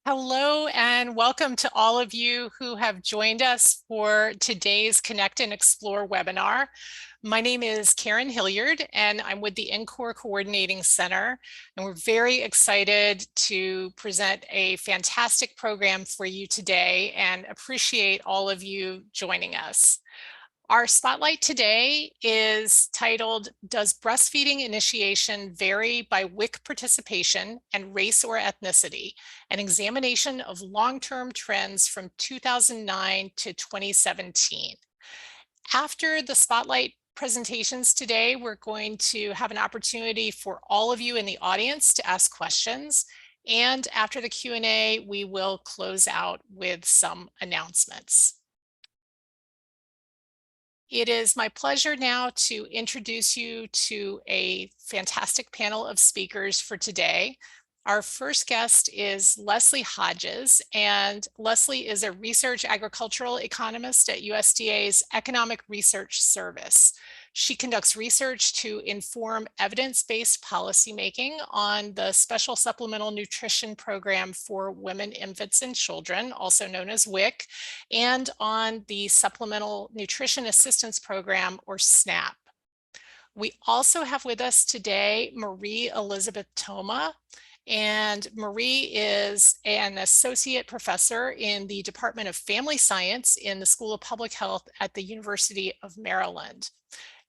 Hello and welcome to all of you who have joined us for today's Connect and Explore webinar. My name is Karen Hilliard and I'm with the NCORE Coordinating Center, and we're very excited to present a fantastic program for you today and appreciate all of you joining us. Our spotlight today is titled, Does Breastfeeding Initiation Vary by WIC Participation and Race or Ethnicity? An examination of long-term trends from 2009 to 2017. After the spotlight presentations today, we're going to have an opportunity for all of you in the audience to ask questions. And after the Q&A, we will close out with some announcements. It is my pleasure now to introduce you to a fantastic panel of speakers for today. Our first guest is Leslie Hodges, and Leslie is a research agricultural economist at USDA's Economic Research Service. She conducts research to inform evidence-based policymaking on the Special Supplemental Nutrition Program for Women, Infants, and Children, also known as WIC, and on the Supplemental Nutrition Assistance Program, or SNAP. We also have with us today Marie Elizabeth Thoma, and Marie is an associate professor in the Department of Family Science in the School of Public Health at the University of Maryland.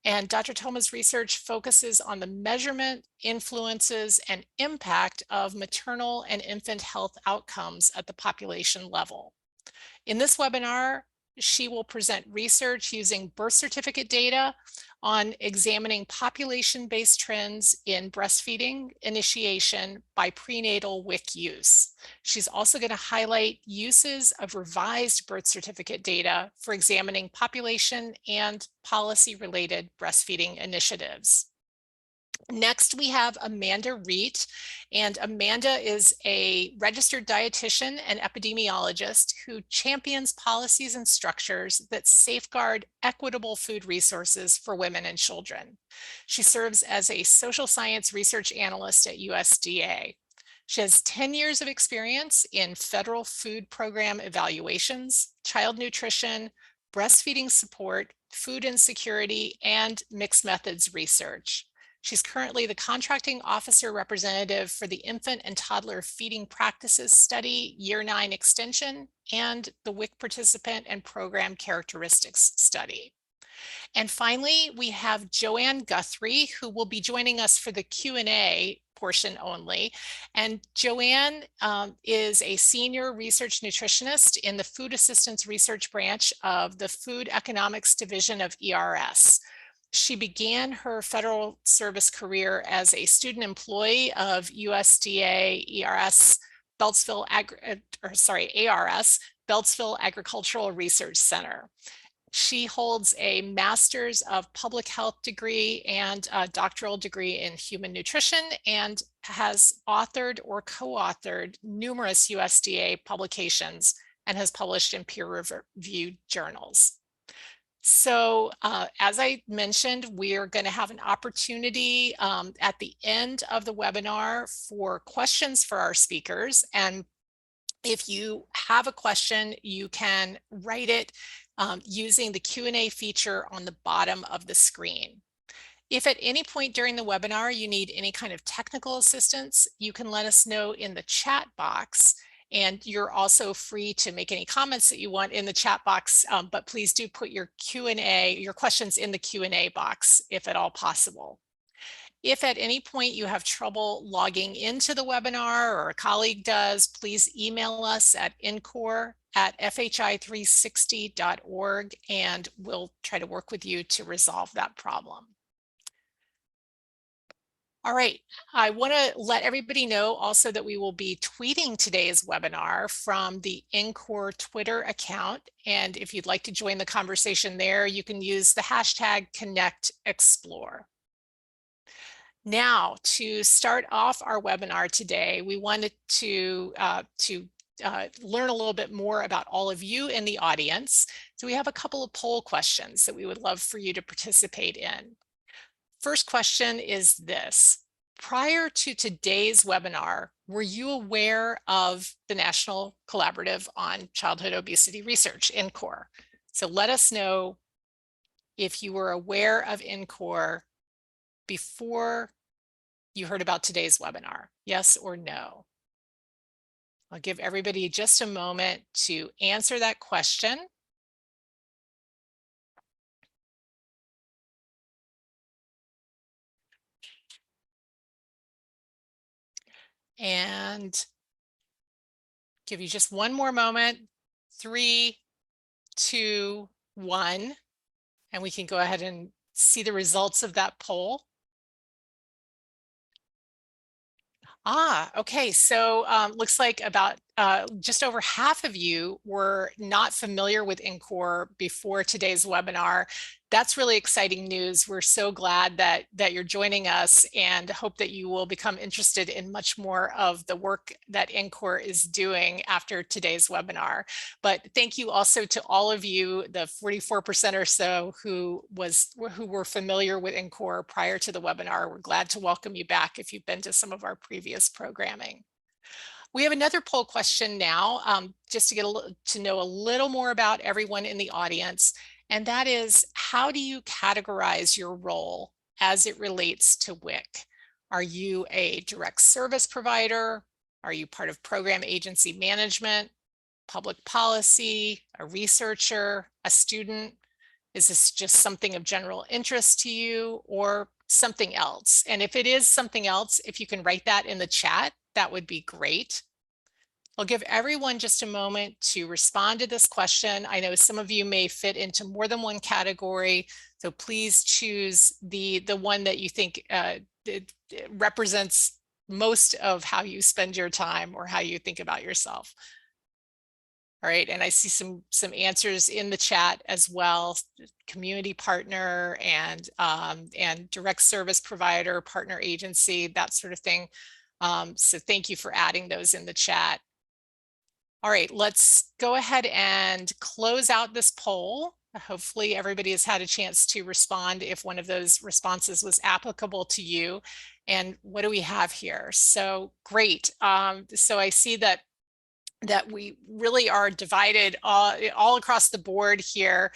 And Dr. Thoma's research focuses on the measurement, influences, and impact of maternal and infant health outcomes at the population level. In this webinar, she will present research using birth certificate data on examining population-based trends in breastfeeding initiation by prenatal WIC use. She's also going to highlight uses of revised birth certificate data for examining population and policy-related breastfeeding initiatives. Next, we have Amanda Reet, and Amanda is a registered dietitian and epidemiologist who champions policies and structures that safeguard equitable food resources for women and children. She serves as a social science research analyst at USDA. She has 10 years of experience in federal food program evaluations, child nutrition, breastfeeding support, food insecurity, and mixed methods research. She's currently the contracting officer representative for the Infant and Toddler Feeding Practices Study Year 9 Extension and the WIC Participant and Program Characteristics Study. And finally, we have Joanne Guthrie, who will be joining us for the Q&A portion only. And Joanne is a senior research nutritionist in the Food Assistance Research Branch of the Food Economics Division of ERS. She began her federal service career as a student employee of USDA ARS Beltsville Agricultural Research Center. She holds a Master's of Public Health degree and a doctoral degree in human nutrition and has authored or co-authored numerous USDA publications and has published in peer-reviewed journals. So as I mentioned, we're going to have an opportunity at the end of the webinar for questions for our speakers. And if you have a question, you can write it using the Q&A feature on the bottom of the screen. If at any point during the webinar you need any kind of technical assistance, you can let us know in the chat box. And you're also free to make any comments that you want in the chat box, but please do put your your questions in the Q&A box if at all possible. If at any point you have trouble logging into the webinar or a colleague does, please email us at incor@fhi360.org and we'll try to work with you to resolve that problem. All right, I want to let everybody know also that we will be tweeting today's webinar from the NCORE Twitter account. And if you'd like to join the conversation there, you can use the hashtag #ConnectExplore. Now, to start off our webinar today, we wanted to learn a little bit more about all of you in the audience. So we have a couple of poll questions that we would love for you to participate in. First question is this: prior to today's webinar, were you aware of the National Collaborative on Childhood Obesity Research, NCORE? So let us know if you were aware of NCORE before you heard about today's webinar, yes or no? I'll give everybody just a moment to answer that question. And give you just one more moment. 3, 2, 1. And we can go ahead and see the results of that poll. Okay. So looks like about just over half of you were not familiar with NCORE before today's webinar. That's really exciting news. We're so glad that you're joining us and hope that you will become interested in much more of the work that NCORE is doing after today's webinar. But thank you also to all of you, the 44% or so who were familiar with NCORE prior to the webinar. We're glad to welcome you back if you've been to some of our previous programming. We have another poll question now, just to get to know a little more about everyone in the audience. And that is, how do you categorize your role as it relates to WIC? Are you a direct service provider? Are you part of program agency management, public policy, a researcher, a student? Is this just something of general interest to you or something else? And if it is something else, if you can write that in the chat, that would be great. I'll give everyone just a moment to respond to this question. I know some of you may fit into more than one category, so please choose the one that you think it represents most of how you spend your time or how you think about yourself. All right, and I see some answers in the chat as well. Community partner and direct service provider, partner agency, that sort of thing. So thank you for adding those in the chat. All right, let's go ahead and close out this poll. Hopefully everybody has had a chance to respond if one of those responses was applicable to you. And what do we have here? So great. So I see that we really are divided all across the board here,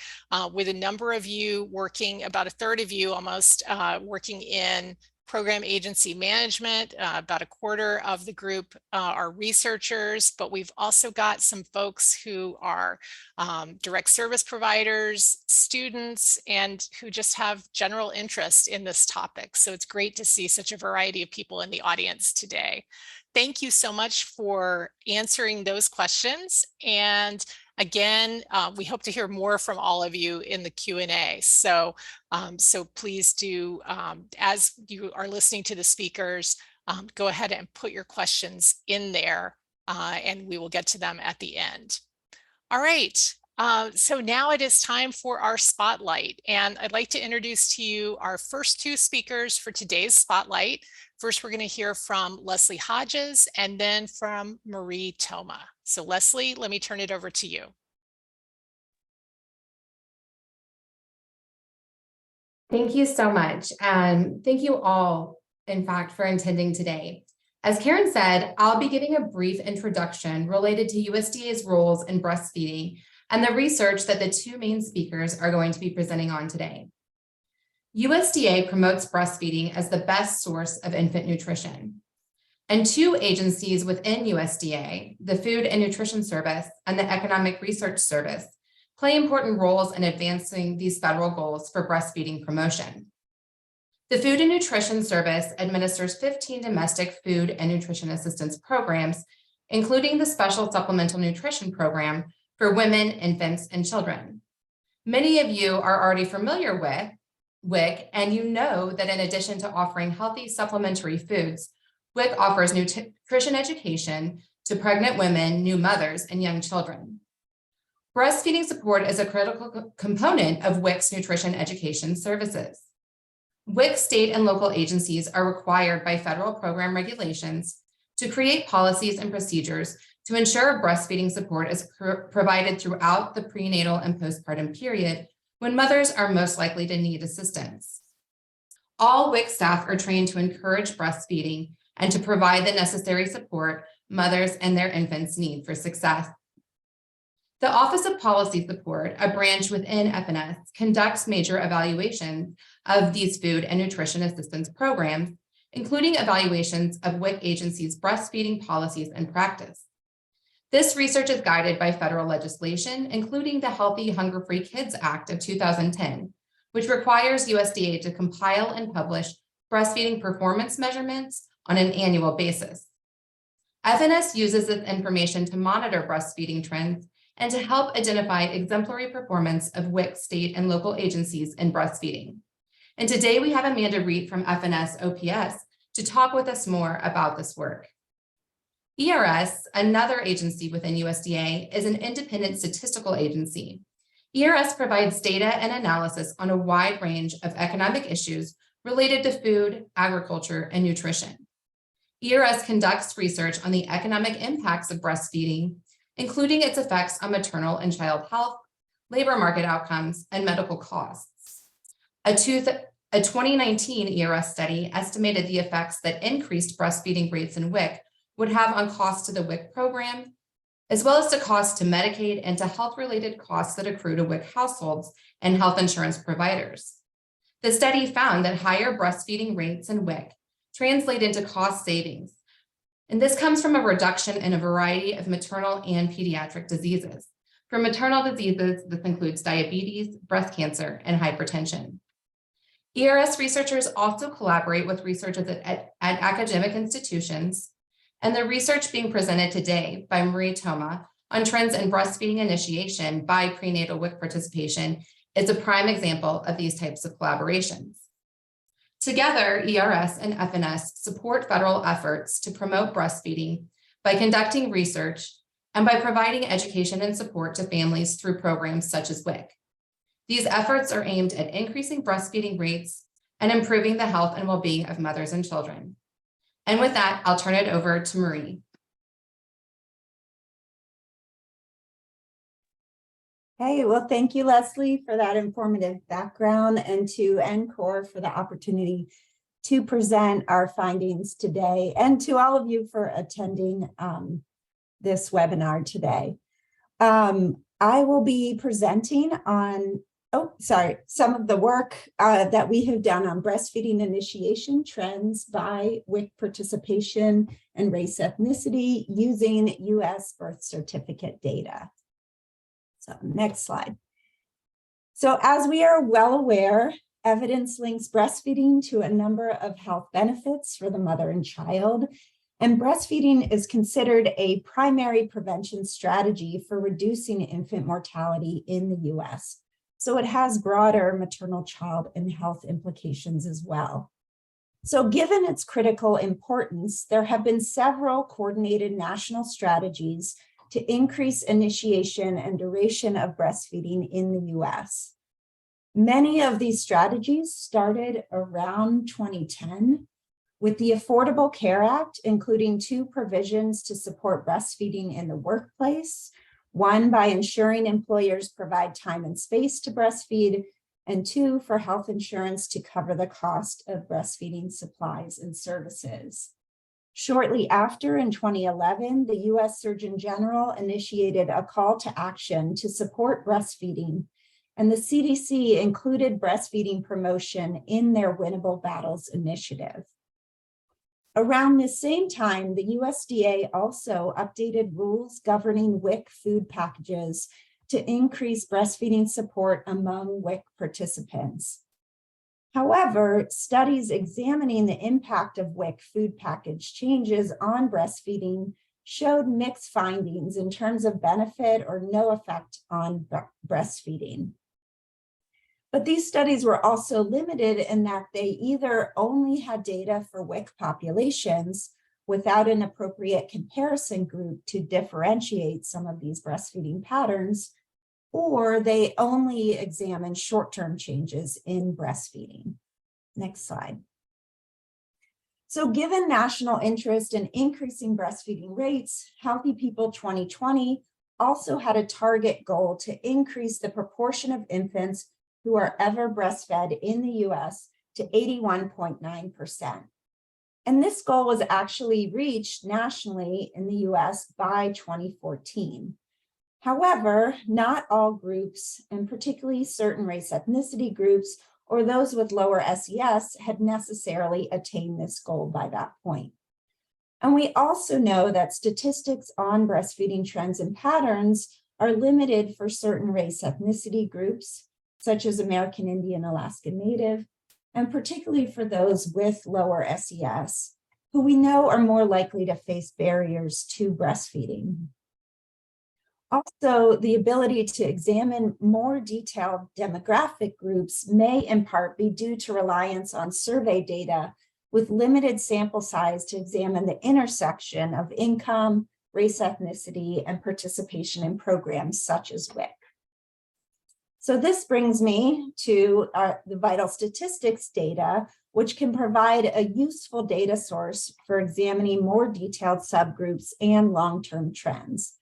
with a number of you working, about a third of you almost, working in program agency management. About a quarter of the group are researchers, but we've also got some folks who are direct service providers, students, and who just have general interest in this topic. So it's great to see such a variety of people in the audience today. Thank you so much for answering those questions. And again, we hope to hear more from all of you in the Q&A. So, so please do, as you are listening to the speakers, go ahead and put your questions in there, and we will get to them at the end. All right. So now it is time for our spotlight, and I'd like to introduce to you our first two speakers for today's spotlight. First, we're going to hear from Leslie Hodges and then from Marie Toma. So Leslie, let me turn it over to you. Thank you so much. And thank you all, in fact, for attending today. As Karen said, I'll be giving a brief introduction related to USDA's roles in breastfeeding and the research that the two main speakers are going to be presenting on today. USDA promotes breastfeeding as the best source of infant nutrition. And two agencies within USDA, the Food and Nutrition Service and the Economic Research Service, play important roles in advancing these federal goals for breastfeeding promotion. The Food and Nutrition Service administers 15 domestic food and nutrition assistance programs, including the Special Supplemental Nutrition Program for women, infants, and children. Many of you are already familiar with WIC, and you know that in addition to offering healthy supplementary foods, WIC offers nutrition education to pregnant women, new mothers, and young children. Breastfeeding support is a critical component of WIC's nutrition education services. WIC state and local agencies are required by federal program regulations to create policies and procedures to ensure breastfeeding support is provided throughout the prenatal and postpartum period when mothers are most likely to need assistance. All WIC staff are trained to encourage breastfeeding and to provide the necessary support mothers and their infants need for success. The Office of Policy Support, a branch within FNS, conducts major evaluations of these food and nutrition assistance programs, including evaluations of WIC agencies' breastfeeding policies and practice. This research is guided by federal legislation, including the Healthy Hunger-Free Kids Act of 2010, which requires USDA to compile and publish breastfeeding performance measurements on an annual basis. FNS uses this information to monitor breastfeeding trends and to help identify exemplary performance of WIC state and local agencies in breastfeeding. And today we have Amanda Reed from FNS OPS to talk with us more about this work. ERS, another agency within USDA, is an independent statistical agency. ERS provides data and analysis on a wide range of economic issues related to food, agriculture, and nutrition. ERS conducts research on the economic impacts of breastfeeding, including its effects on maternal and child health, labor market outcomes, and medical costs. A 2019 ERS study estimated the effects that increased breastfeeding rates in WIC would have on costs to the WIC program, as well as to costs to Medicaid and to health-related costs that accrue to WIC households and health insurance providers. The study found that higher breastfeeding rates in WIC translate into cost savings, and this comes from a reduction in a variety of maternal and pediatric diseases. For maternal diseases, this includes diabetes, breast cancer, and hypertension. ERS researchers also collaborate with researchers at academic institutions, and the research being presented today by Marie Thoma on trends in breastfeeding initiation by prenatal WIC participation is a prime example of these types of collaborations. Together, ERS and FNS support federal efforts to promote breastfeeding by conducting research and by providing education and support to families through programs such as WIC. These efforts are aimed at increasing breastfeeding rates and improving the health and well-being of mothers and children. And with that, I'll turn it over to Marie. Hey, well, thank you, Leslie, for that informative background, and to NCORE for the opportunity to present our findings today, and to all of you for attending this webinar today. I will be presenting on, some of the work that we have done on breastfeeding initiation trends by WIC participation and race ethnicity using US birth certificate data. So next slide. So as we are well aware, evidence links breastfeeding to a number of health benefits for the mother and child, and breastfeeding is considered a primary prevention strategy for reducing infant mortality in the US. So it has broader maternal, child, and health implications as well. So given its critical importance, there have been several coordinated national strategies to increase initiation and duration of breastfeeding in the US. Many of these strategies started around 2010 with the Affordable Care Act, including 2 provisions to support breastfeeding in the workplace, one by ensuring employers provide time and space to breastfeed, and 2 for health insurance to cover the cost of breastfeeding supplies and services. Shortly after, in 2011, the US Surgeon General initiated a call to action to support breastfeeding, and the CDC included breastfeeding promotion in their Winnable Battles initiative. Around the same time, the USDA also updated rules governing WIC food packages to increase breastfeeding support among WIC participants. However, studies examining the impact of WIC food package changes on breastfeeding showed mixed findings in terms of benefit or no effect on breastfeeding. But these studies were also limited in that they either only had data for WIC populations without an appropriate comparison group to differentiate some of these breastfeeding patterns, or they only examined short-term changes in breastfeeding. Next slide. So given national interest in increasing breastfeeding rates, Healthy People 2020 also had a target goal to increase the proportion of infants who are ever breastfed in the US to 81.9%. And this goal was actually reached nationally in the US by 2014. However, not all groups, and particularly certain race ethnicity groups or those with lower SES, had necessarily attained this goal by that point. And we also know that statistics on breastfeeding trends and patterns are limited for certain race ethnicity groups, such as American Indian, Alaska Native, and particularly for those with lower SES, who we know are more likely to face barriers to breastfeeding. Also, the ability to examine more detailed demographic groups may in part be due to reliance on survey data with limited sample size to examine the intersection of income, race, ethnicity, and participation in programs such as WIC. So this brings me to the vital statistics data, which can provide a useful data source for examining more detailed subgroups and long-term trends.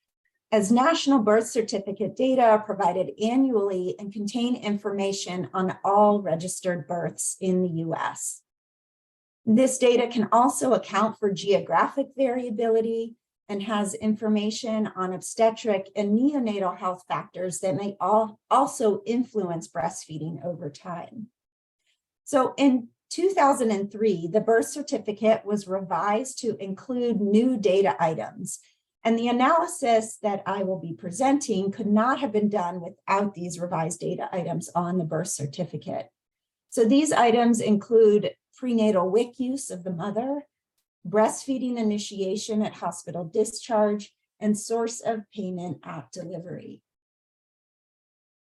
As national birth certificate data are provided annually and contain information on all registered births in the US. This data can also account for geographic variability and has information on obstetric and neonatal health factors that may also influence breastfeeding over time. So in 2003, the birth certificate was revised to include new data items. And the analysis that I will be presenting could not have been done without these revised data items on the birth certificate. So these items include prenatal WIC use of the mother, breastfeeding initiation at hospital discharge, and source of payment at delivery.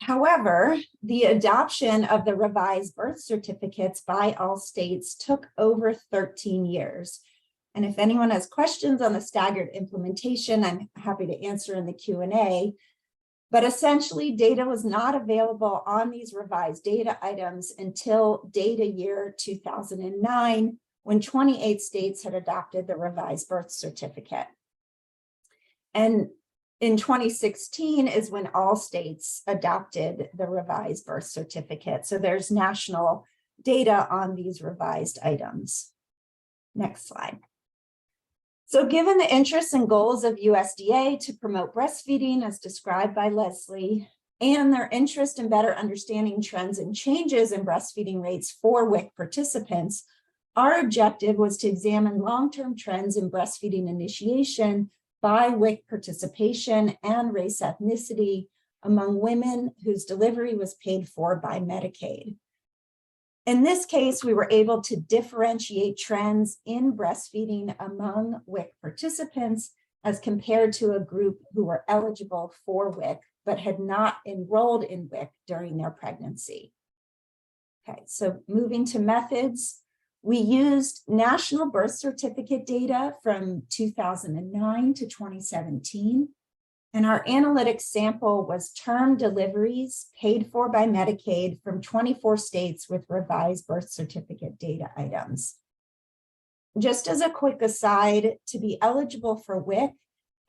However, the adoption of the revised birth certificates by all states took over 13 years. And if anyone has questions on the staggered implementation, I'm happy to answer in the Q&A. But essentially, data was not available on these revised data items until data year 2009, when 28 states had adopted the revised birth certificate. And in 2016 is when all states adopted the revised birth certificate. So there's national data on these revised items. Next slide. So given the interests and goals of USDA to promote breastfeeding as described by Leslie, and their interest in better understanding trends and changes in breastfeeding rates for WIC participants, our objective was to examine long-term trends in breastfeeding initiation by WIC participation and race ethnicity among women whose delivery was paid for by Medicaid. In this case, we were able to differentiate trends in breastfeeding among WIC participants as compared to a group who were eligible for WIC but had not enrolled in WIC during their pregnancy. Okay, so moving to methods, we used national birth certificate data from 2009 to 2017. And our analytic sample was term deliveries paid for by Medicaid from 24 states with revised birth certificate data items. Just as a quick aside, to be eligible for WIC,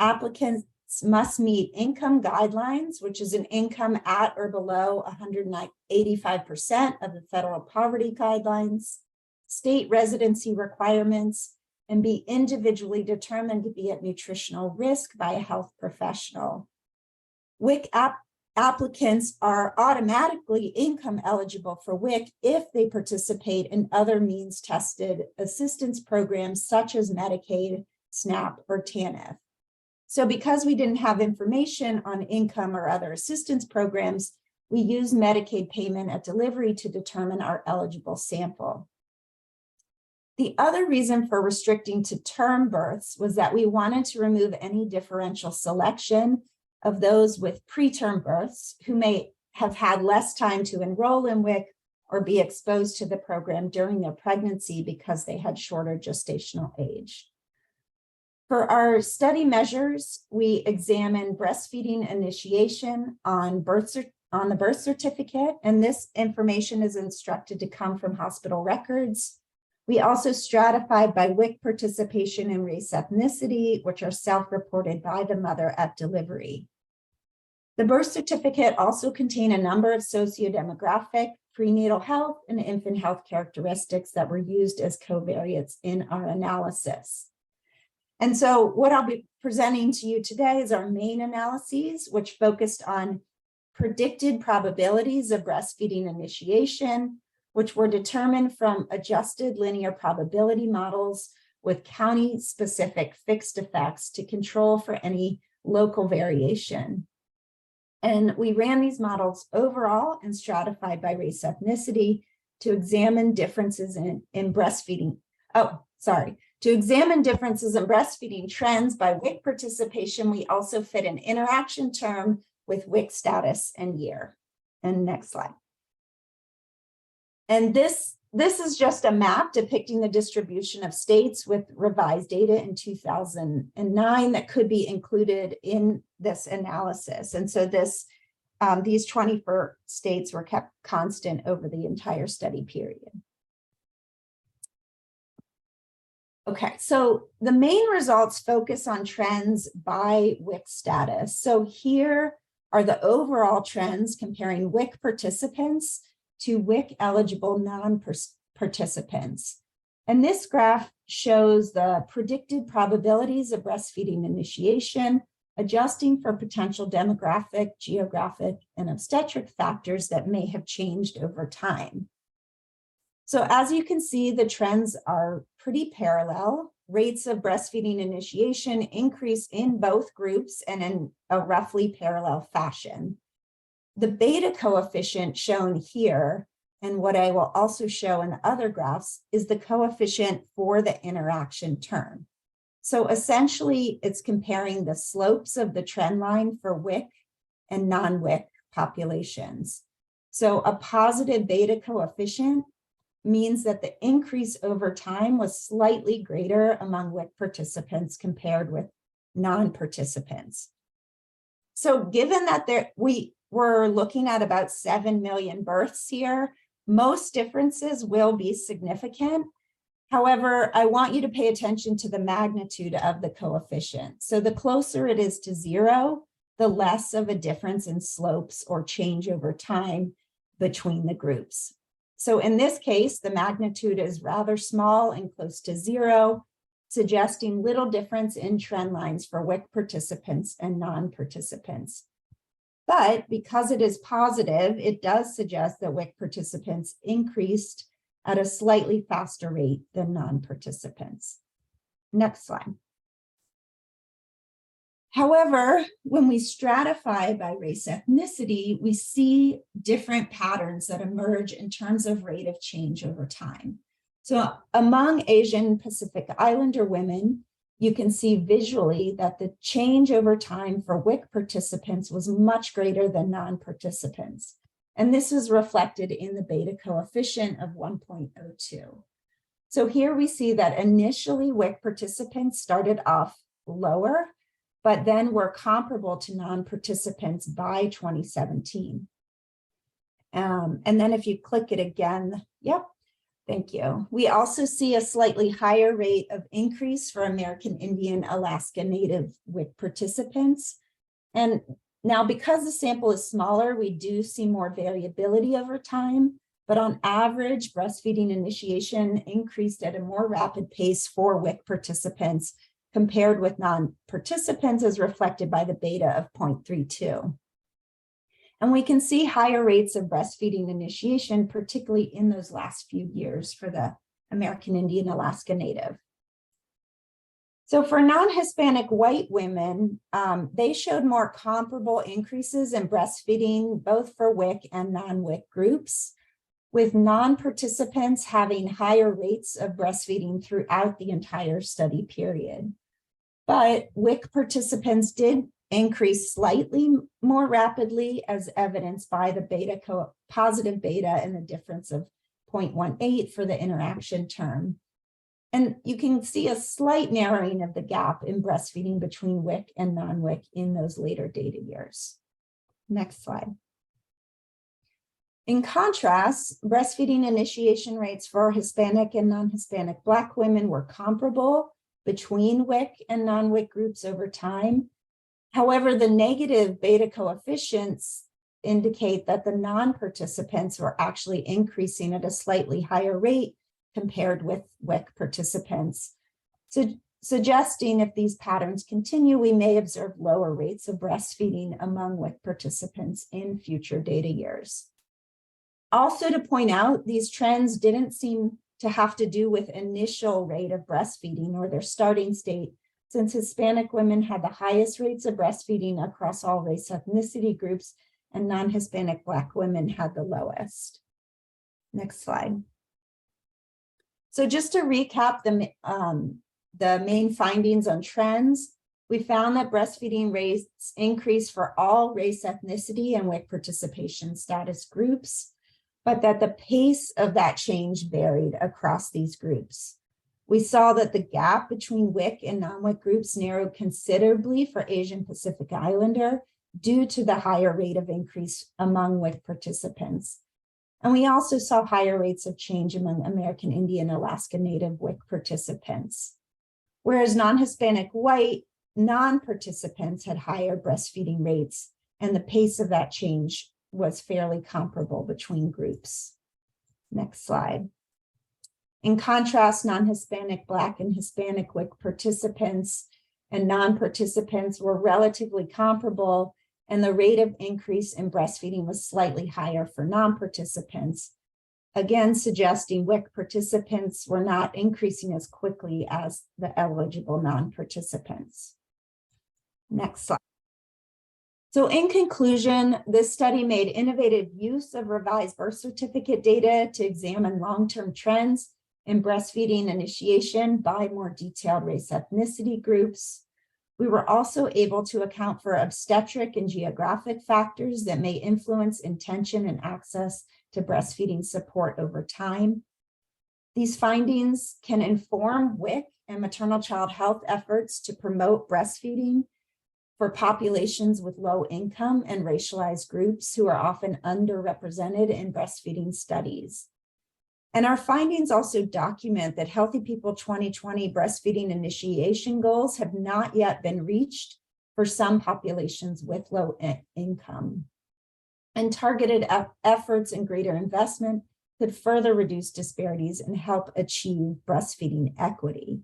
applicants must meet income guidelines, which is an income at or below 185% of the federal poverty guidelines, state residency requirements, and be individually determined to be at nutritional risk by a health professional. WIC applicants are automatically income eligible for WIC if they participate in other means tested assistance programs such as Medicaid, SNAP, or TANF. So because we didn't have information on income or other assistance programs, we used Medicaid payment at delivery to determine our eligible sample. The other reason for restricting to term births was that we wanted to remove any differential selection of those with preterm births who may have had less time to enroll in WIC or be exposed to the program during their pregnancy because they had shorter gestational age. For our study measures, we examined breastfeeding initiation on the birth certificate, and this information is instructed to come from hospital records. We also stratified by WIC participation and race ethnicity, which are self-reported by the mother at delivery. The birth certificate also contained a number of sociodemographic prenatal health and infant health characteristics that were used as covariates in our analysis. And so what I'll be presenting to you today is our main analyses, which focused on predicted probabilities of breastfeeding initiation, which were determined from adjusted linear probability models with county-specific fixed effects to control for any local variation. And we ran these models overall and stratified by race ethnicity to examine differences in breastfeeding. To examine differences in breastfeeding trends by WIC participation, we also fit an interaction term with WIC status and year. And next slide. And this is just a map depicting the distribution of states with revised data in 2009 that could be included in this analysis. And so these 24 states were kept constant over the entire study period. Okay, so the main results focus on trends by WIC status. So here are the overall trends comparing WIC participants to WIC eligible non-participants. And this graph shows the predicted probabilities of breastfeeding initiation, adjusting for potential demographic, geographic, and obstetric factors that may have changed over time. So as you can see, the trends are pretty parallel. Rates of breastfeeding initiation increase in both groups and in a roughly parallel fashion. The beta coefficient shown here, and what I will also show in the other graphs, is the coefficient for the interaction term. So essentially, it's comparing the slopes of the trend line for WIC and non-WIC populations. So a positive beta coefficient means that the increase over time was slightly greater among WIC participants compared with non-participants. So given that we were looking at about 7 million births here, most differences will be significant. However, I want you to pay attention to the magnitude of the coefficient. So the closer it is to 0, the less of a difference in slopes or change over time between the groups. So in this case, the magnitude is rather small and close to 0, suggesting little difference in trend lines for WIC participants and non-participants. But because it is positive, it does suggest that WIC participants increased at a slightly faster rate than non-participants. Next slide. However, when we stratify by race ethnicity, we see different patterns that emerge in terms of rate of change over time. So among Asian Pacific Islander women, you can see visually that the change over time for WIC participants was much greater than non-participants. And this is reflected in the beta coefficient of 1.02. So here we see that initially WIC participants started off lower, but then were comparable to non-participants by 2017. And then if you click it again, yep, thank you. We also see a slightly higher rate of increase for American Indian Alaska Native WIC participants. And now because the sample is smaller, we do see more variability over time, but on average, breastfeeding initiation increased at a more rapid pace for WIC participants compared with non-participants as reflected by the beta of 0.32. And we can see higher rates of breastfeeding initiation, particularly in those last few years for the American Indian Alaska Native. So for non-Hispanic white women, they showed more comparable increases in breastfeeding, both for WIC and non-WIC groups, with non-participants having higher rates of breastfeeding throughout the entire study period. But WIC participants did increase slightly more rapidly as evidenced by the positive beta and the difference of 0.18 for the interaction term. And you can see a slight narrowing of the gap in breastfeeding between WIC and non-WIC in those later data years. Next slide. In contrast, breastfeeding initiation rates for Hispanic and non-Hispanic Black women were comparable between WIC and non-WIC groups over time. However, the negative beta coefficients indicate that the non-participants were actually increasing at a slightly higher rate compared with WIC participants. So, suggesting if these patterns continue, we may observe lower rates of breastfeeding among WIC participants in future data years. Also to point out, these trends didn't seem to have to do with initial rate of breastfeeding or their starting state, since Hispanic women had the highest rates of breastfeeding across all race ethnicity groups, and non-Hispanic Black women had the lowest. Next slide. So just to recap the main findings on trends, we found that breastfeeding rates increased for all race, ethnicity, and WIC participation status groups, but that the pace of that change varied across these groups. We saw that the gap between WIC and non-WIC groups narrowed considerably for Asian Pacific Islander due to the higher rate of increase among WIC participants. And we also saw higher rates of change among American Indian, Alaska Native WIC participants. Whereas non-Hispanic white non-participants had higher breastfeeding rates, and the pace of that change was fairly comparable between groups. Next slide. In contrast, non-Hispanic Black and Hispanic WIC participants and non-participants were relatively comparable, and the rate of increase in breastfeeding was slightly higher for non-participants, again suggesting WIC participants were not increasing as quickly as the eligible non-participants. Next slide. So in conclusion, this study made innovative use of revised birth certificate data to examine long-term trends in breastfeeding initiation by more detailed race ethnicity groups. We were also able to account for obstetric and geographic factors that may influence intention and access to breastfeeding support over time. These findings can inform WIC and maternal child health efforts to promote breastfeeding for populations with low income and racialized groups who are often underrepresented in breastfeeding studies. And our findings also document that Healthy People 2020 breastfeeding initiation goals have not yet been reached for some populations with low income. And targeted efforts and greater investment could further reduce disparities and help achieve breastfeeding equity.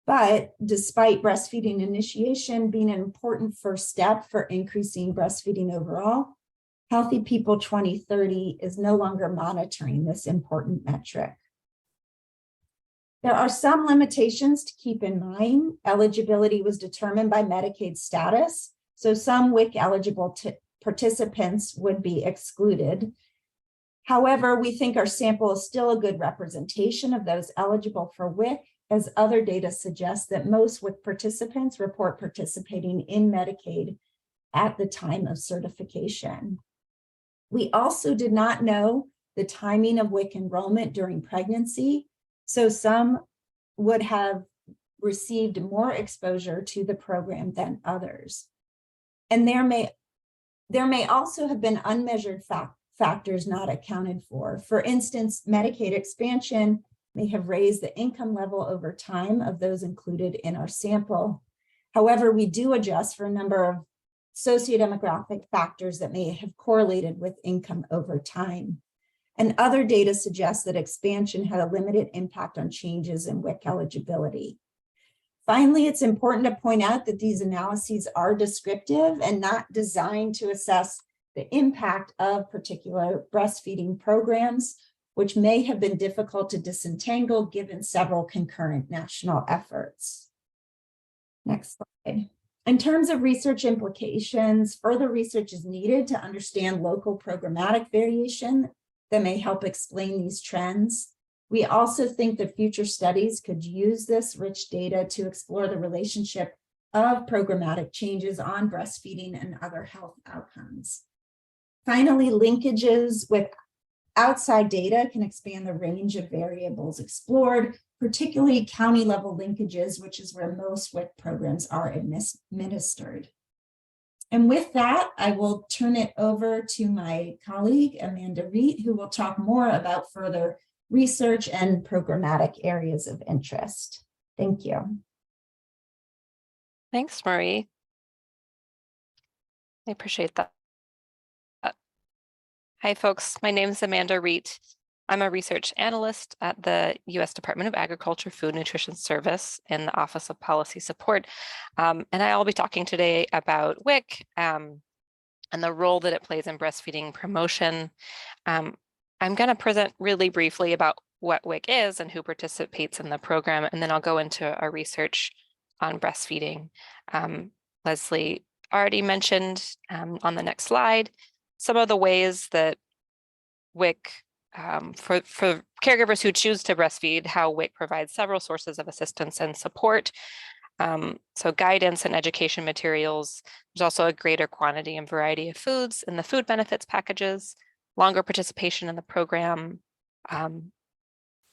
But despite breastfeeding initiation being an important first step for increasing breastfeeding overall, Healthy People 2030 is no longer monitoring this important metric. There are some limitations to keep in mind. Eligibility was determined by Medicaid status, so some WIC eligible participants would be excluded. However, we think our sample is still a good representation of those eligible for WIC, as other data suggests that most WIC participants report participating in Medicaid at the time of certification. We also did not know the timing of WIC enrollment during pregnancy, so some would have received more exposure to the program than others. And there may also have been unmeasured factors not accounted for. For instance, Medicaid expansion may have raised the income level over time of those included in our sample. However, we do adjust for a number of sociodemographic factors that may have correlated with income over time. And other data suggest that expansion had a limited impact on changes in WIC eligibility. Finally, it's important to point out that these analyses are descriptive and not designed to assess the impact of particular breastfeeding programs, which may have been difficult to disentangle given several concurrent national efforts. Next slide. In terms of research implications, further research is needed to understand local programmatic variation that may help explain these trends. We also think that future studies could use this rich data to explore the relationship of programmatic changes on breastfeeding and other health outcomes. Finally, linkages with outside data can expand the range of variables explored, particularly county level linkages, which is where most WIC programs are administered. And with that, I will turn it over to my colleague, Amanda Reet, who will talk more about further research and programmatic areas of interest. Thank you. Thanks, Marie. I appreciate that. Hi, folks. My name is Amanda Reet. I'm a research analyst at the U.S. Department of Agriculture Food Nutrition Service in the Office of Policy Support. And I'll be talking today about WIC and the role that it plays in breastfeeding promotion. I'm going to present really briefly about what WIC is and who participates in the program, and then I'll go into our research on breastfeeding. Leslie already mentioned on the next slide some of the ways that WIC, for caregivers who choose to breastfeed, how WIC provides several sources of assistance and support. So guidance and education materials. There's also a greater quantity and variety of foods in the food benefits packages, longer participation in the program,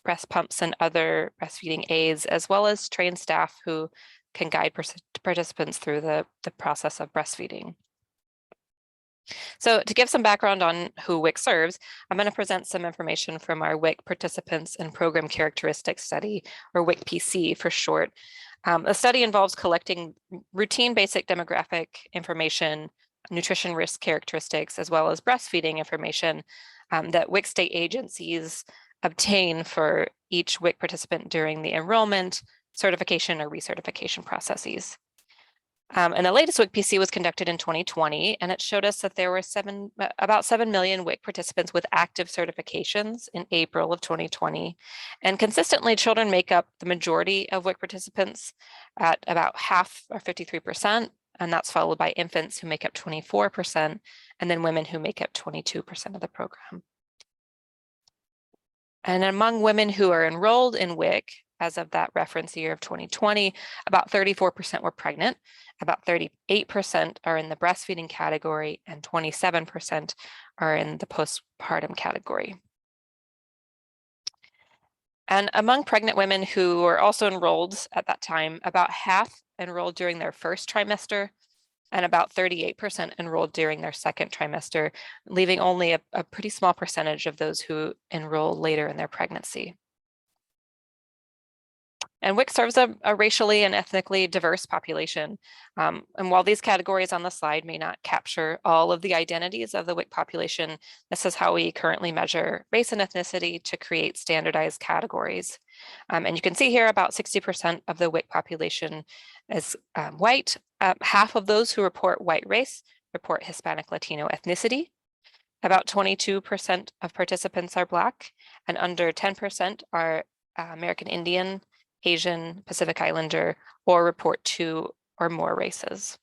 breast pumps and other breastfeeding aids, as well as trained staff who can guide participants through the process of breastfeeding. So to give some background on who WIC serves, I'm going to present some information from our WIC Participants and Program Characteristics Study, or WIC-PC for short. The study involves collecting routine basic demographic information, nutrition risk characteristics, as well as breastfeeding information that WIC state agencies obtain for each WIC participant during the enrollment, certification, or recertification processes. And the latest WIC-PC was conducted in 2020, and it showed us that there were about 7 million WIC participants with active certifications in April of 2020. And consistently, children make up the majority of WIC participants at about half, or 53%, and that's followed by infants who make up 24%, and then women who make up 22% of the program. And among women who are enrolled in WIC, as of that reference year of 2020, about 34% were pregnant, about 38% are in the breastfeeding category, and 27% are in the postpartum category. And among pregnant women who were also enrolled at that time, about half enrolled during their first trimester, and about 38% enrolled during their second trimester, leaving only a pretty small percentage of those who enroll later in their pregnancy. And WIC serves a racially and ethnically diverse population. And while these categories on the slide may not capture all of the identities of the WIC population, this is how we currently measure race and ethnicity to create standardized categories. And you can see here about 60% of the WIC population is white. Half of those who report white race report Hispanic Latino ethnicity. About 22% of participants are Black, and under 10% are American Indian, Asian, Pacific Islander, or report 2 or more races.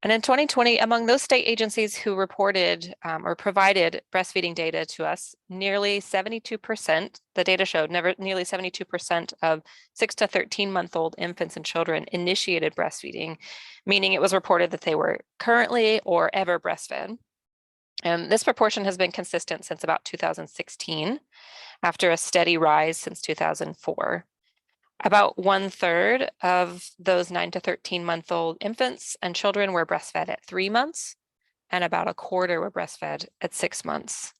And in 2020, among those state agencies who reported or provided breastfeeding data to us, nearly 72%, the data showed nearly 72% of 6 to 13-month-old infants and children initiated breastfeeding, meaning it was reported that they were currently or ever breastfed. And this proportion has been consistent since about 2016, after a steady rise since 2004. About 1/3 of those 9 to 13-month-old infants and children were breastfed at 3 months, and about 1/4 were breastfed at 6 months.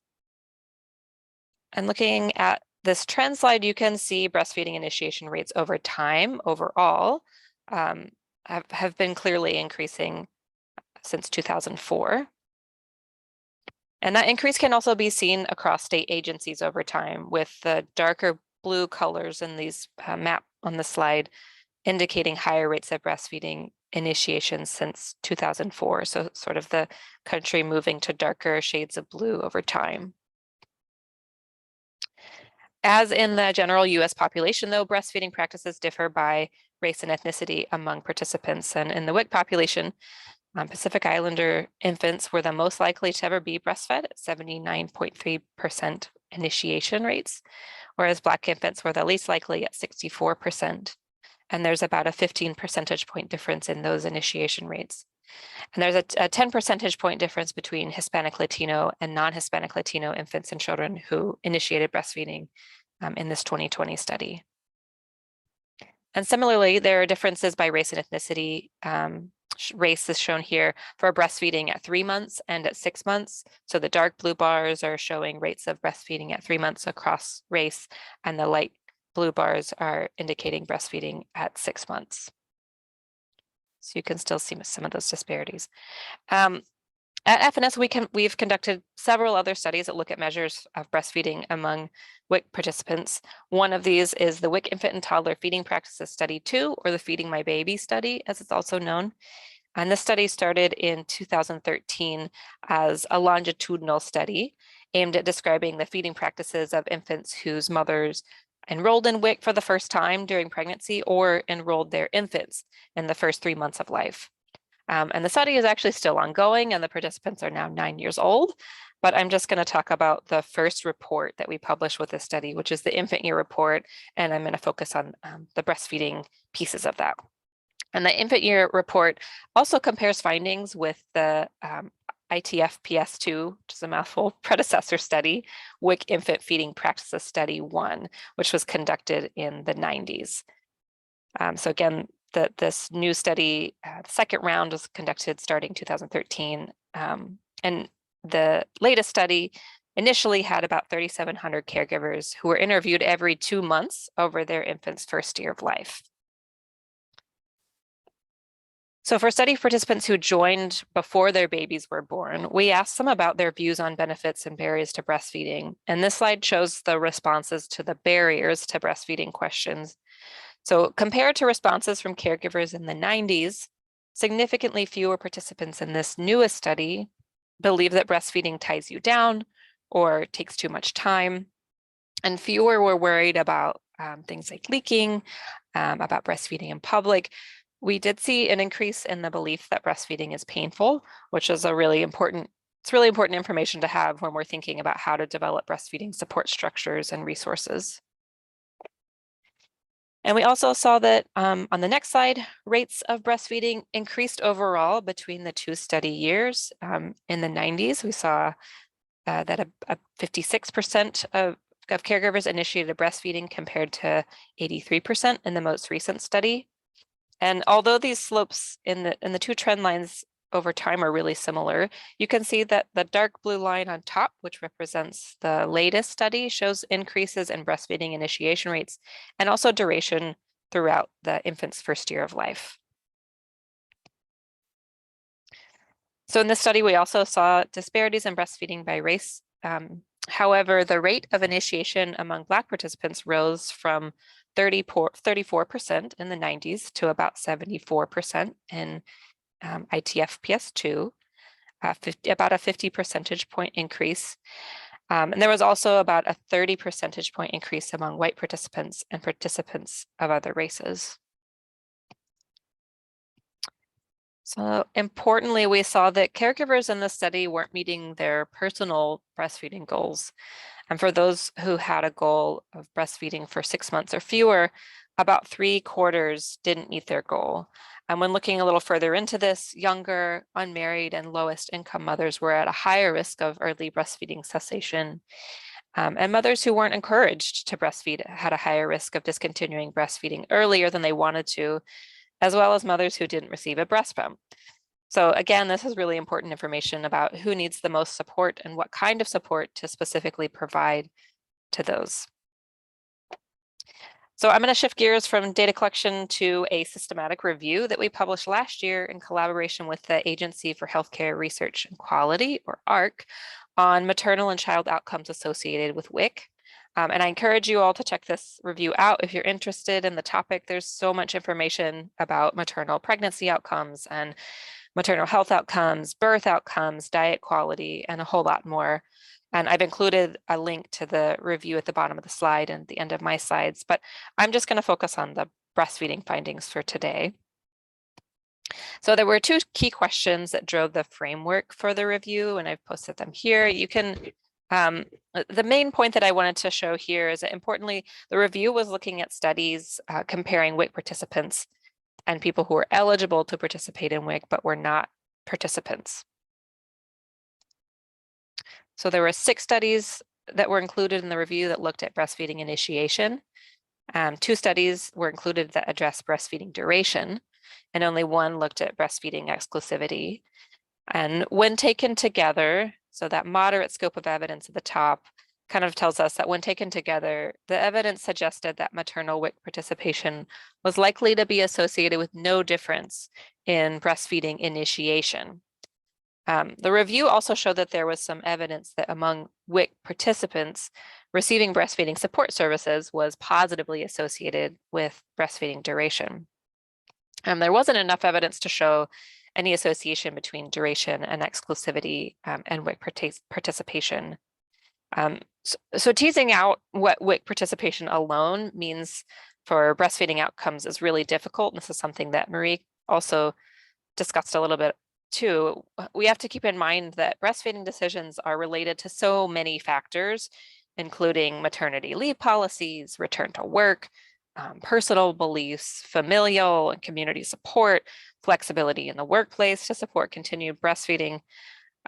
And looking at this trend slide, you can see breastfeeding initiation rates over time overall have been clearly increasing since 2004. And that increase can also be seen across state agencies over time, with the darker blue colors in these map on the slide indicating higher rates of breastfeeding initiation since 2004. So sort of the country moving to darker shades of blue over time. As in the general US population, though, breastfeeding practices differ by race and ethnicity among participants. And in the WIC population, Pacific Islander infants were the most likely to ever be breastfed at 79.3% initiation rates, whereas Black infants were the least likely at 64%. And there's about a 15 percentage point difference in those initiation rates. And there's a 10 percentage point difference between Hispanic Latino and non-Hispanic Latino infants and children who initiated breastfeeding in this 2020 study. And similarly, there are differences by race and ethnicity. Race is shown here for breastfeeding at 3 months and at 6 months. So the dark blue bars are showing rates of breastfeeding at 3 months across race, and the light blue bars are indicating breastfeeding at 6 months. So you can still see some of those disparities. At FNS, we've conducted several other studies that look at measures of breastfeeding among WIC participants. One of these is the WIC Infant and Toddler Feeding Practices Study 2, or the Feeding My Baby study, as it's also known. And this study started in 2013 as a longitudinal study aimed at describing the feeding practices of infants whose mothers enrolled in WIC for the first time during pregnancy or enrolled their infants in the first 3 months of life. And the study is actually still ongoing, and the participants are now 9 years old. But I'm just going to talk about the first report that we published with this study, which is the infant year report, and I'm going to focus on the breastfeeding pieces of that. And the infant year report also compares findings with the ITF-PS2, which is a mouthful, predecessor study, WIC Infant Feeding Practices Study 1, which was conducted in the 90s. So again, this new study, the second round was conducted starting 2013. And the latest study initially had about 3,700 caregivers who were interviewed every 2 months over their infant's first year of life. So for study participants who joined before their babies were born, we asked them about their views on benefits and barriers to breastfeeding. And this slide shows the responses to the barriers to breastfeeding questions. So compared to responses from caregivers in the 90s, significantly fewer participants in this newest study believe that breastfeeding ties you down or takes too much time. And fewer were worried about things like leaking, about breastfeeding in public. We did see an increase in the belief that breastfeeding is painful, which is really important information to have when we're thinking about how to develop breastfeeding support structures and resources. And we also saw that on the next slide, rates of breastfeeding increased overall between the 2 study years. In the 90s, we saw that a 56% of caregivers initiated breastfeeding compared to 83% in the most recent study. And although these slopes in the 2 trend lines over time are really similar, you can see that the dark blue line on top, which represents the latest study, shows increases in breastfeeding initiation rates and also duration throughout the infant's first year of life. So in this study, we also saw disparities in breastfeeding by race. However, the rate of initiation among Black participants rose from 34% in the 90s to about 74% in ITF-PS2, about a 50 percentage point increase. And there was also about a 30 percentage point increase among white participants and participants of other races. So importantly, we saw that caregivers in the study weren't meeting their personal breastfeeding goals. And for those who had a goal of breastfeeding for 6 months or fewer, about 3/4 didn't meet their goal. And when looking a little further into this, younger, unmarried, and lowest income mothers were at a higher risk of early breastfeeding cessation. And mothers who weren't encouraged to breastfeed had a higher risk of discontinuing breastfeeding earlier than they wanted to, as well as mothers who didn't receive a breast pump. So again, this is really important information about who needs the most support and what kind of support to specifically provide to those. So I'm going to shift gears from data collection to a systematic review that we published last year in collaboration with the Agency for Healthcare Research and Quality, or AHRQ, on maternal and child outcomes associated with WIC. And I encourage you all to check this review out if you're interested in the topic. There's so much information about maternal pregnancy outcomes and maternal health outcomes, birth outcomes, diet quality, and a whole lot more. And I've included a link to the review at the bottom of the slide and at the end of my slides, but I'm just going to focus on the breastfeeding findings for today. So there were 2 key questions that drove the framework for the review, and I've posted them here. You can the main point that I wanted to show here is that, importantly, the review was looking at studies comparing WIC participants and people who were eligible to participate in WIC but were not participants. So there were 6 studies that were included in the review that looked at breastfeeding initiation. 2 studies were included that addressed breastfeeding duration, and only 1 looked at breastfeeding exclusivity. And when taken together, so that moderate scope of evidence at the top kind of tells us that when taken together, the evidence suggested that maternal WIC participation was likely to be associated with no difference in breastfeeding initiation. The review also showed that there was some evidence that among WIC participants, receiving breastfeeding support services was positively associated with breastfeeding duration. There wasn't enough evidence to show any association between duration and exclusivity and WIC participation. So teasing out what WIC participation alone means for breastfeeding outcomes is really difficult. And this is something that Marie also discussed a little bit too. We have to keep in mind that breastfeeding decisions are related to so many factors, including maternity leave policies, return to work, personal beliefs, familial and community support, flexibility in the workplace to support continued breastfeeding.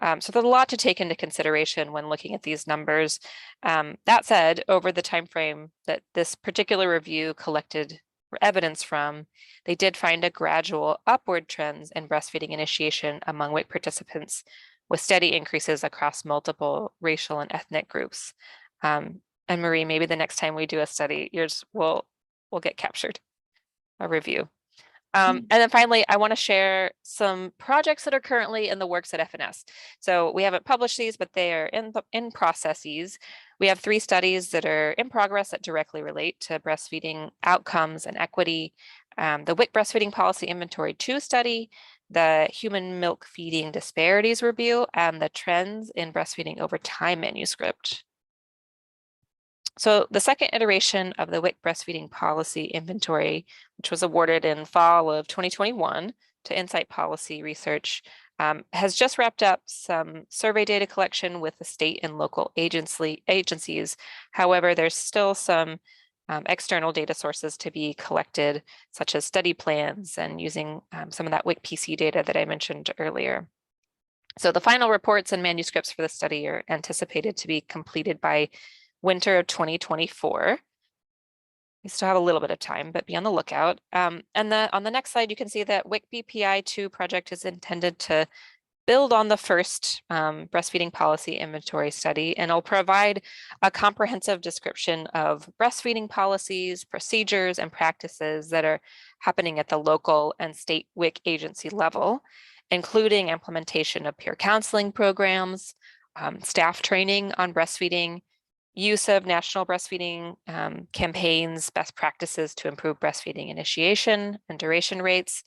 So there's a lot to take into consideration when looking at these numbers. That said, over the time frame that this particular review collected evidence from, they did find a gradual upward trends in breastfeeding initiation among WIC participants, with steady increases across multiple racial and ethnic groups. And Marie, maybe the next time we do a study, yours will get captured, a review. And then finally, I want to share some projects that are currently in the works at FNS. So we haven't published these, but they are in processes. We have 3 studies that are in progress that directly relate to breastfeeding outcomes and equity. The WIC Breastfeeding Policy Inventory 2 study, the Human Milk Feeding Disparities Review, and the Trends in Breastfeeding Over Time manuscript. So the second iteration of the WIC Breastfeeding Policy Inventory, which was awarded in fall of 2021 to Insight Policy Research, has just wrapped up some survey data collection with the state and local agencies. However, there's still some external data sources to be collected, such as study plans and using some of that WIC PC data that I mentioned earlier. So the final reports and manuscripts for the study are anticipated to be completed by winter of 2024. We still have a little bit of time, but be on the lookout. And on the next slide, you can see that WIC BPI 2 project is intended to build on the first breastfeeding policy inventory study, and it'll provide a comprehensive description of breastfeeding policies, procedures, and practices that are happening at the local and state WIC agency level, including implementation of peer counseling programs, staff training on breastfeeding, use of national breastfeeding campaigns, best practices to improve breastfeeding initiation and duration rates.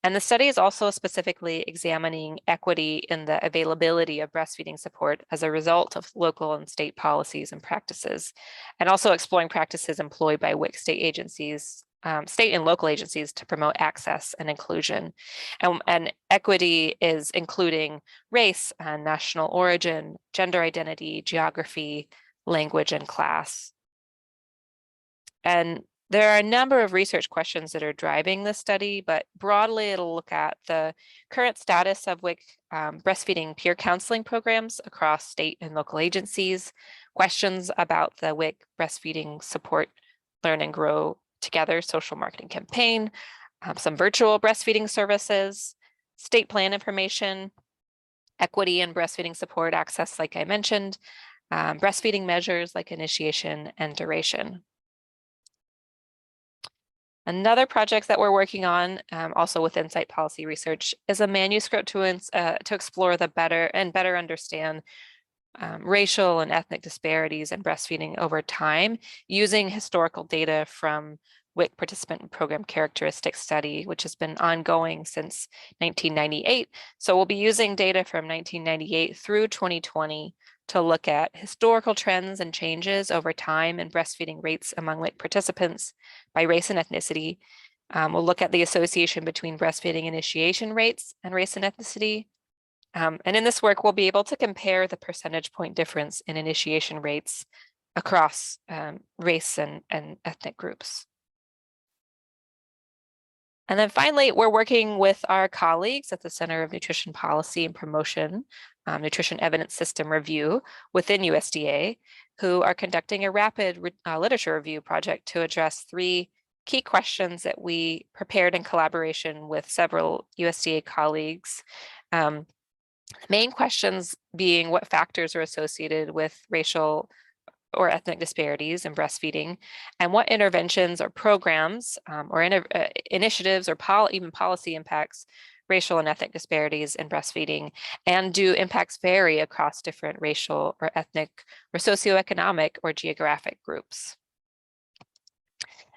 And the study is also specifically examining equity in the availability of breastfeeding support as a result of local and state policies and practices, and also exploring practices employed by WIC state agencies, state and local agencies to promote access and inclusion. And equity is including race and national origin, gender identity, geography, language, and class. And there are a number of research questions that are driving this study, but broadly it'll look at the current status of WIC breastfeeding peer counseling programs across state and local agencies, questions about the WIC breastfeeding support, learn and grow together social marketing campaign, some virtual breastfeeding services, state plan information, equity and breastfeeding support access, like I mentioned, breastfeeding measures like initiation and duration. Another project that we're working on, also with Insight Policy Research, is a manuscript to explore the better understand racial and ethnic disparities in breastfeeding over time using historical data from WIC Participant and Program Characteristics Study, which has been ongoing since 1998. So we'll be using data from 1998 through 2020 to look at historical trends and changes over time in breastfeeding rates among WIC participants by race and ethnicity. We'll look at the association between breastfeeding initiation rates and race and ethnicity. And in this work, we'll be able to compare the percentage point difference in initiation rates across race and ethnic groups. And then finally, we're working with our colleagues at the Center of Nutrition Policy and Promotion, Nutrition Evidence System Review within USDA, who are conducting a rapid literature review project to address 3 key questions that we prepared in collaboration with several USDA colleagues. Main questions being what factors are associated with racial or ethnic disparities in breastfeeding, and what interventions or programs or initiatives or even policy impacts racial and ethnic disparities in breastfeeding, and do impacts vary across different racial or ethnic or socioeconomic or geographic groups?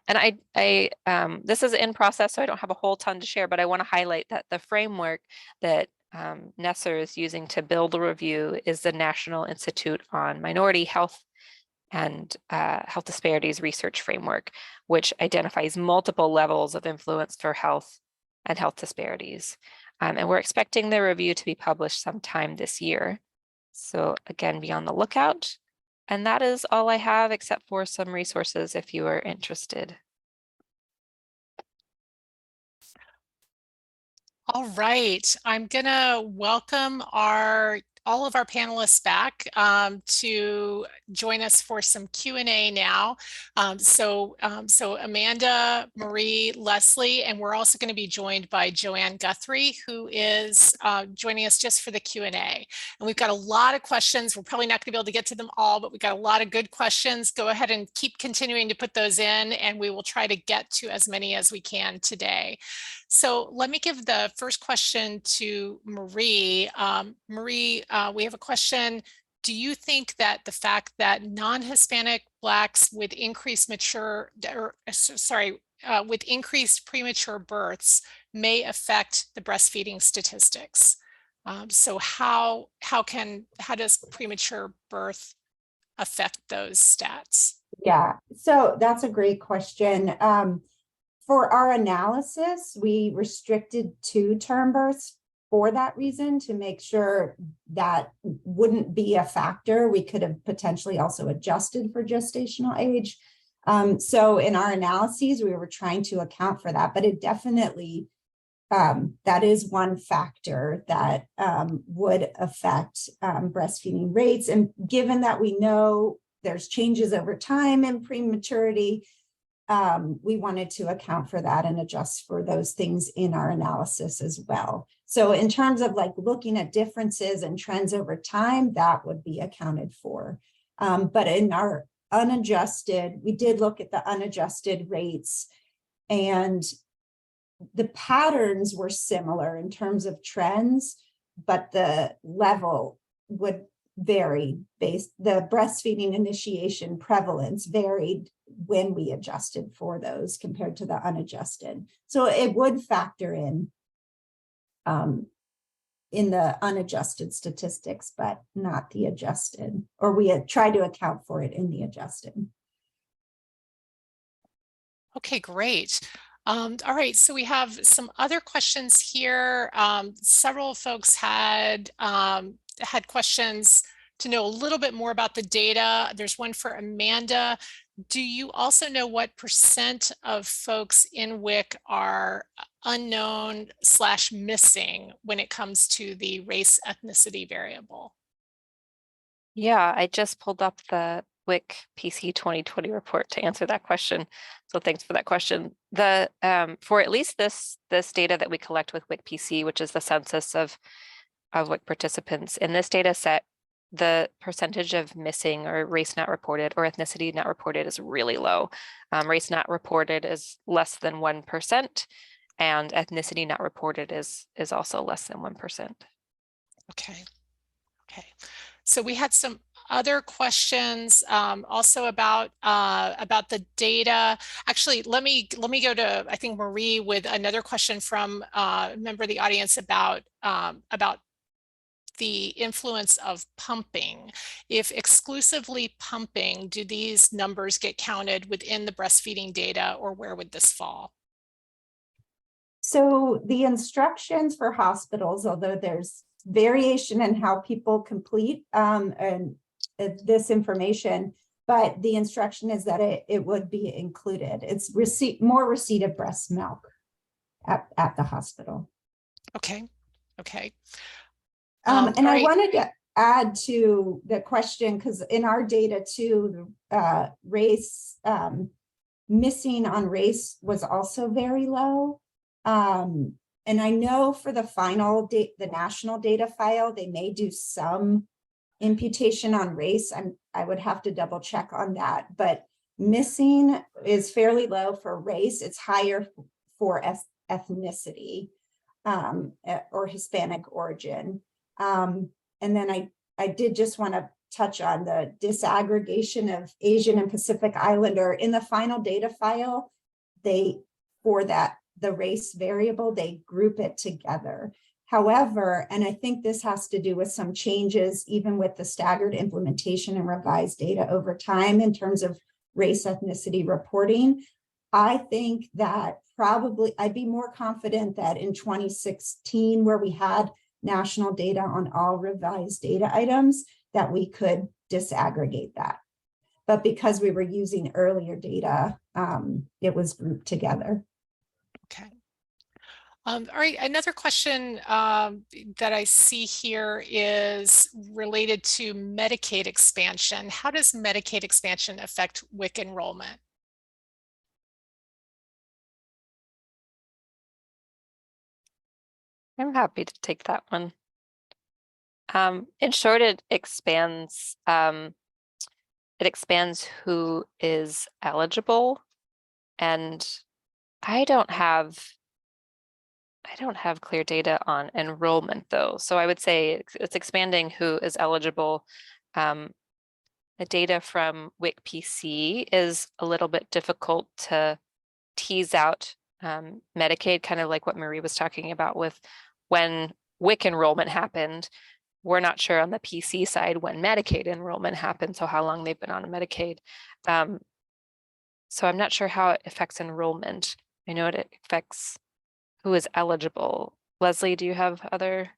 And this is in process, so I don't have a whole ton to share, but I want to highlight that the framework that Nesser is using to build a review is the National Institute on Minority Health and Health Disparities Research Framework, which identifies multiple levels of influence for health and health disparities. And we're expecting the review to be published sometime this year. So again, be on the lookout. And that is all I have, except for some resources if you are interested. All right, I'm gonna welcome all of our panelists back to join us for some Q&A now. So Amanda, Marie, Leslie, and we're also going to be joined by Joanne Guthrie, who is joining us just for the Q&A. And we've got a lot of questions. We're probably not going to be able to get to them all, but we've got a lot of good questions. Go ahead and keep continuing to put those in, and we will try to get to as many as we can today. So let me give the first question to Marie. Marie, we have a question. Do you think that the fact that non-Hispanic Blacks with increased with increased premature births may affect the breastfeeding statistics? So how does premature birth affect those stats? Yeah, so that's a great question. For our analysis, we restricted to term births for that reason, to make sure that wouldn't be a factor. We could have potentially also adjusted for gestational age. So in our analyses, we were trying to account for that, but it definitely, that is one factor that would affect breastfeeding rates. And given that we know there's changes over time in prematurity, we wanted to account for that and adjust for those things in our analysis as well. So in terms of like looking at differences and trends over time, that would be accounted for. But in our unadjusted, we did look at the unadjusted rates, and the patterns were similar in terms of trends, but the level would vary the breastfeeding initiation prevalence varied when we adjusted for those compared to the unadjusted. So it would factor in the unadjusted statistics, but not the adjusted, or we had tried to account for it in the adjusted. Okay, great. All right, so we have some other questions here. Several folks had questions to know a little bit more about the data. There's one for Amanda. Do you also know what % of folks in WIC are unknown/missing when it comes to the race ethnicity variable? Yeah, I just pulled up the WIC PC 2020 report to answer that question. So thanks for that question. The for at least this data that we collect with WIC PC, which is the census of WIC participants, in this data set, the percentage of missing or race not reported or ethnicity not reported is really low. Race not reported is less than 1%, and ethnicity not reported is also less than 1%. Okay. So we had some other questions also about the data. Actually, let me go to, I think, Marie with another question from a member of the audience about the influence of pumping. If exclusively pumping, do these numbers get counted within the breastfeeding data, or where would this fall? So the instructions for hospitals, although there's variation in how people complete this information, but the instruction is that it would be included. It's more receipt of breast milk at the hospital. Okay. And I wanted to add to the question, because in our data too, race missing on race was also very low. And I know for the final the national data file, they may do some imputation on race. I would have to double check on that, but missing is fairly low for race. It's higher for ethnicity. or Hispanic origin. And then I did just want to touch on the disaggregation of Asian and Pacific Islander. In the final data file, for the race variable, they group it together. However, and I think this has to do with some changes, even with the staggered implementation and revised data over time in terms of race ethnicity reporting, I think that probably I'd be more confident that in 2016, where we had national data on all revised data items, that we could disaggregate that. But because we were using earlier data, it was grouped together. Okay. All right, another question that I see here is related to Medicaid expansion. How does Medicaid expansion affect WIC enrollment? I'm happy to take that one. In short, it expands who is eligible, and I don't have clear data on enrollment though. So I would say it's expanding who is eligible. The data from WIC PC is a little bit difficult to tease out. Medicaid, kind of like what Marie was talking about with when WIC enrollment happened. We're not sure on the PC side when Medicaid enrollment happened, so how long they've been on Medicaid. So I'm not sure how it affects enrollment. I know it affects who is eligible. Leslie, do you have other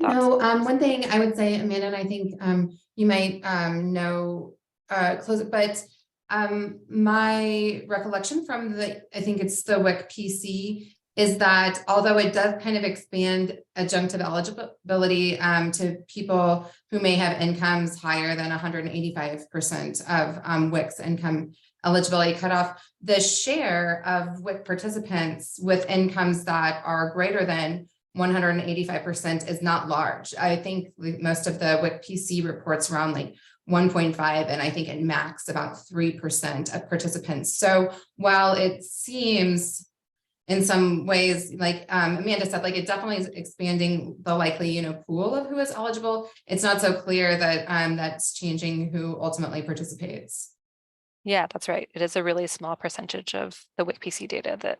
thoughts? No, one thing I would say, Amanda, and I think you might know close it, but my recollection from I think it's the WIC PC, is that although it does kind of expand adjunctive eligibility to people who may have incomes higher than 185% of WIC's income eligibility cutoff, the share of WIC participants with incomes that are greater than 185% is not large. I think most of the WIC PC reports around like 1.5, and I think at max about 3% of participants. So while it seems in some ways, like Amanda said, like it definitely is expanding the likely, pool of who is eligible, it's not so clear that that's changing who ultimately participates. Yeah, that's right. It is a really small percentage of the WIC PC data that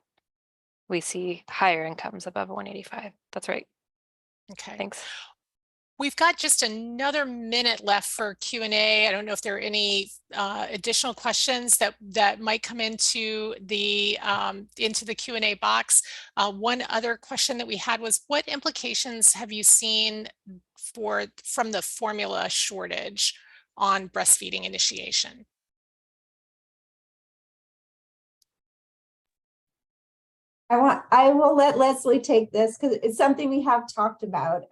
we see higher incomes above 185. That's right. Okay. Thanks. We've got just another minute left for Q&A. I don't know if there are any additional questions that might come into the Q&A box. One other question that we had was, what implications have you seen from the formula shortage on breastfeeding initiation? I will let Leslie take this because it's something we have talked about.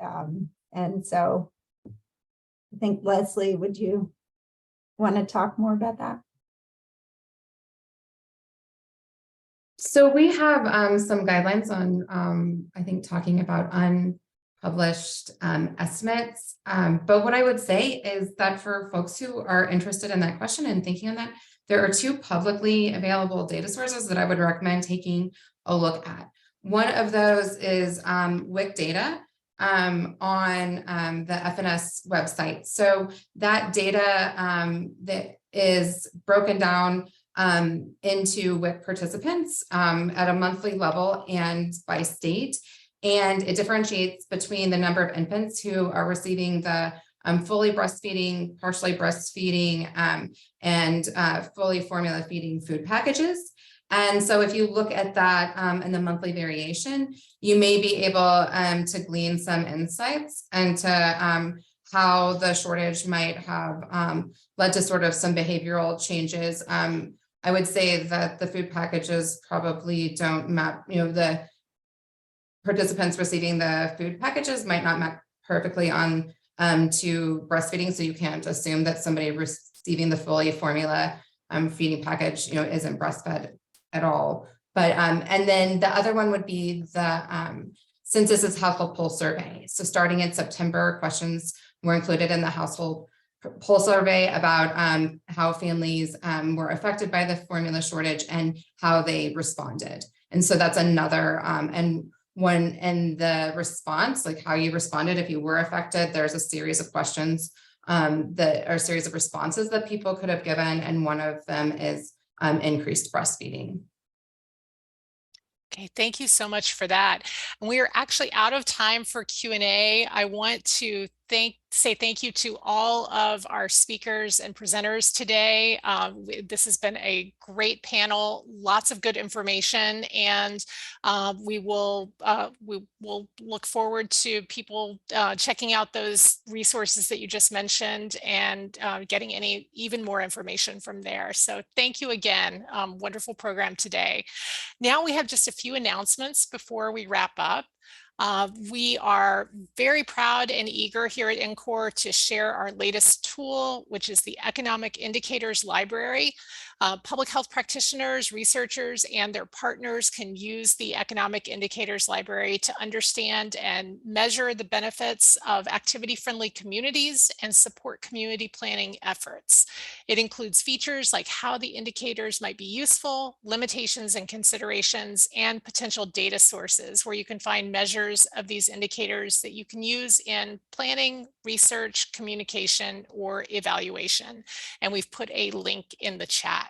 And so I think, Leslie, would you want to talk more about that? So we have some guidelines on, I think, talking about unpublished estimates. But what I would say is that for folks who are interested in that question and thinking on that, there are two publicly available data sources that I would recommend taking a look at. One of those is WIC data on the FNS website. So that data that is broken down into WIC participants at a monthly level and by state. And it differentiates between the number of infants who are receiving the fully breastfeeding, partially breastfeeding, and fully formula feeding food packages. And so if you look at that and the monthly variation, you may be able to glean some insights into how the shortage might have led to sort of some behavioral changes. I would say that the food packages probably don't map, the participants receiving the food packages might not map perfectly on to breastfeeding. So you can't assume that somebody receiving the fully formula feeding package, isn't breastfed at all. But and then the other one would be the Census's household pulse survey. So starting in September, questions were included in the household pulse survey about how families were affected by the formula shortage and how they responded. And so that's another, and when in the response, like how you responded, if you were affected, there's a series of questions that are a series of responses that people could have given. And one of them is increased breastfeeding. Okay, thank you so much for that. And we are actually out of time for Q&A. I want to say thank you to all of our speakers and presenters today. This has been a great panel, lots of good information, and we will look forward to people checking out those resources that you just mentioned and getting even more information from there. So thank you again. Wonderful program today. Now we have just a few announcements before we wrap up. We are very proud and eager here at NCORE to share our latest tool, which is the Economic Indicators Library. Public health practitioners, researchers, and their partners can use the Economic Indicators Library to understand and measure the benefits of activity-friendly communities and support community planning efforts. It includes features like how the indicators might be useful, limitations and considerations, and potential data sources where you can find measures of these indicators that you can use in planning, research, communication, or evaluation. And we've put a link in the chat.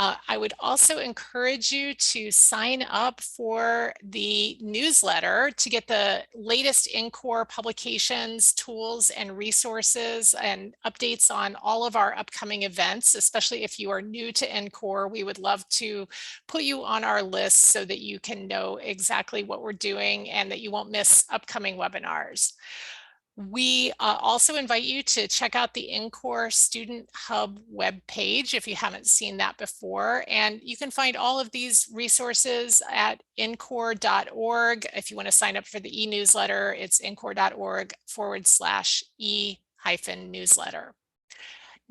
I would also encourage you to sign up for the newsletter to get the latest NCORE publications, tools, and resources and updates on all of our upcoming events, especially if you are new to NCORE. We would love to put you on our list so that you can know exactly what we're doing and that you won't miss upcoming webinars. We also invite you to check out the NCORE Student Hub webpage if you haven't seen that before. And you can find all of these resources at ncore.org. If you want to sign up for the e-newsletter, it's ncore.org/e-newsletter.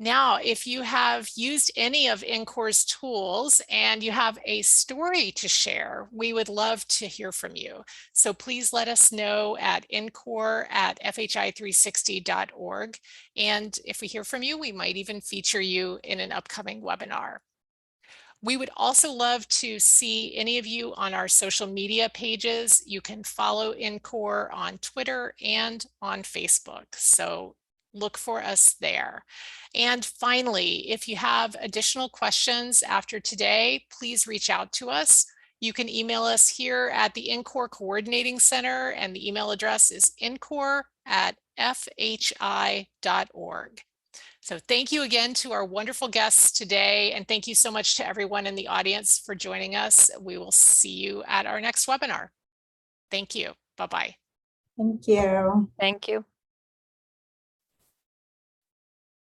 Now, if you have used any of NCORE's tools and you have a story to share, we would love to hear from you. So please let us know at ncore@fhi360.org. And if we hear from you, we might even feature you in an upcoming webinar. We would also love to see any of you on our social media pages. You can follow NCORE on Twitter and on Facebook. So look for us there. And finally, if you have additional questions after today, please reach out to us. You can email us here at the NCORE Coordinating Center, and the email address is ncore@fhi.org. So thank you again to our wonderful guests today, and thank you so much to everyone in the audience for joining us. We will see you at our next webinar. Thank you. Bye-bye. Thank you. Thank you.